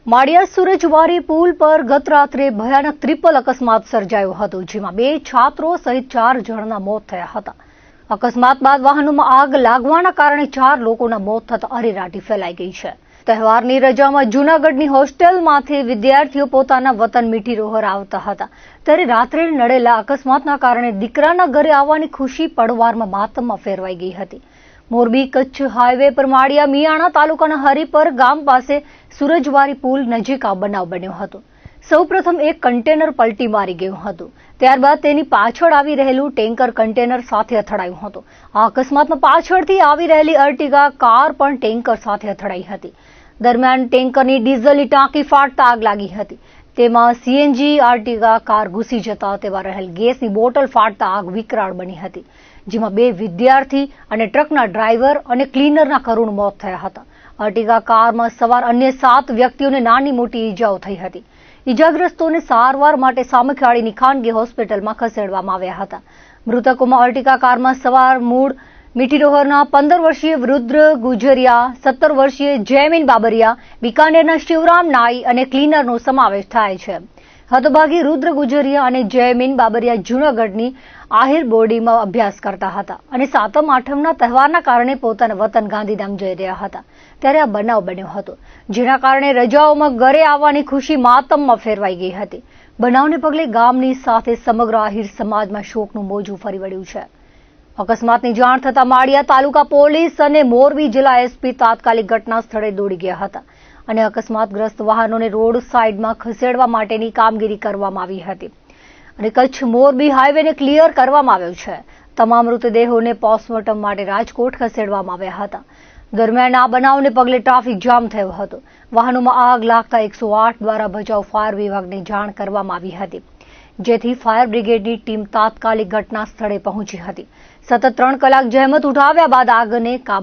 માળિયા સુરજવારી પુલ પર ગત રાત્રે ભયાનક ટ્રિપલ અકસ્માત સર્જાયો હતો, જેમાં 2 છાત્રો સહિત 4 જણના મોત થયા હતા. અકસ્માત બાદ વાહનોમાં આગ લાગવાના કારણે 4 લોકોના મોત થતા અરેરાટી ફેલાઈ ગઈ છે. તહેવારની રજામાં જૂનાગઢની હોસ્ટેલમાંથી વિદ્યાર્થીઓ પોતાના વતન મીઠી રોહર આવતા હતા, ત્યારે રાત્રે નડેલા અકસ્માતના કારણે દીકરાના ઘરે આવવાની ખુશી પળવારમાં માતમમાં ફેરવાઈ ગઈ હતી. મોરબી કચ્છ હાઈવે પર માળિયા મિયાણા તાલુકાના હરિપર ગામ પાસે સુરજવારી પુલ નજીક આ બનાવ બન્યો હતો. સૌપ્રથમ એક કન્ટેનર પલટી મારી ગયું હતું, ત્યારબાદ તેની પાછળ આવી રહેલું ટેન્કર કન્ટેનર સાથે અથડાયું હતું. આ અકસ્માતમાં પાછળથી આવી રહેલી અર્ટિગા કાર પણ ટેન્કર સાથે અથડાઈ હતી. દરમિયાન ટેન્કરની ડીઝલની ટાંકી ફાટતા આગ લાગી હતી. તેમાં સીએનજી અર્ટિગા કાર ઘૂસી જતા તેમાં રહેલ ગેસની બોટલ ફાટતા આગ વિકરાળ બની હતી, જેમાં 2 વિદ્યાર્થી અને ટ્રકના ડ્રાઈવર અને ક્લીનરના કરુણ મોત થયા હતા. અર્ટિગા કારમાં સવાર અન્ય 7 વ્યક્તિઓને નાની મોટી ઈજાઓ થઈ હતી. ઈજાગ્રસ્તોને સારવાર માટે સામખિયાળીની ખાનગી હોસ્પિટલમાં ખસેડવામાં આવ્યા હતા. મૃતકોમાં અર્ટિગા કારમાં સવાર મૂળ મીઠીરોહરના 15 વર્ષીય રુદ્ર ગુજરિયા, 17 વર્ષીય જયમીન બાબરિયા, બિકાનેરના શિવરામ નાઈ અને ક્લીનરનો સમાવેશ થાય છે. હતભાગી રુદ્ર ગુજરિયા અને જયમીન બાબરિયા જૂનાગઢની આહિર બોર્ડિંગમાં અભ્યાસ કરતા હતા અને 7મ 8મના તહેવારના કારણે પોતાના વતન ગાંધીધામ જઈ રહ્યા હતા, ત્યારે આ બનાવ બન્યો હતો, જેના કારણે રજાઓમાં ઘરે આવવાની ખુશી માતમમાં ફેરવાઈ ગઈ હતી. બનાવને પગલે ગામની સાથે સમગ્ર આહિર સમાજમાં શોકનું મોજું ફરી વળ્યું છે. અકસ્માતની જાણ થતાં માળિયા તાલુકા પોલીસ અને મોરબી જિલ્લા એસપી તાત્કાલિક ઘટના સ્થળે દોડી ગયા હતા અને અકસ્માતગ્રસ્ત વાહનોને રોડ સાઇડમાં ખસેડવા માટેની કામગીરી કરવામાં આવી હતી અને કચ્છ મોરબી હાઈવેને ક્લિયર કરવામાં આવ્યો છે. તમામ મૃતદેહોને પોસ્ટમોર્ટમ માટે રાજકોટ ખસેડવામાં આવ્યા હતા. દરમિયાન આ બનાવને પગલે ટ્રાફિક જામ થયો હતો. વાહનોમાં આગ લાગતા 108 દ્વારા ભચાઉ ફાયર વિભાગને જાણ કરવામાં આવી હતી, જેથી ફાયર બ્રિગેડની ટીમ તાત્કાલિક ઘટના સ્થળે પહોંચી હતી. સતત 3 કલાક જહેમત ઉઠાવ્યા બાદ આગને કાબૂ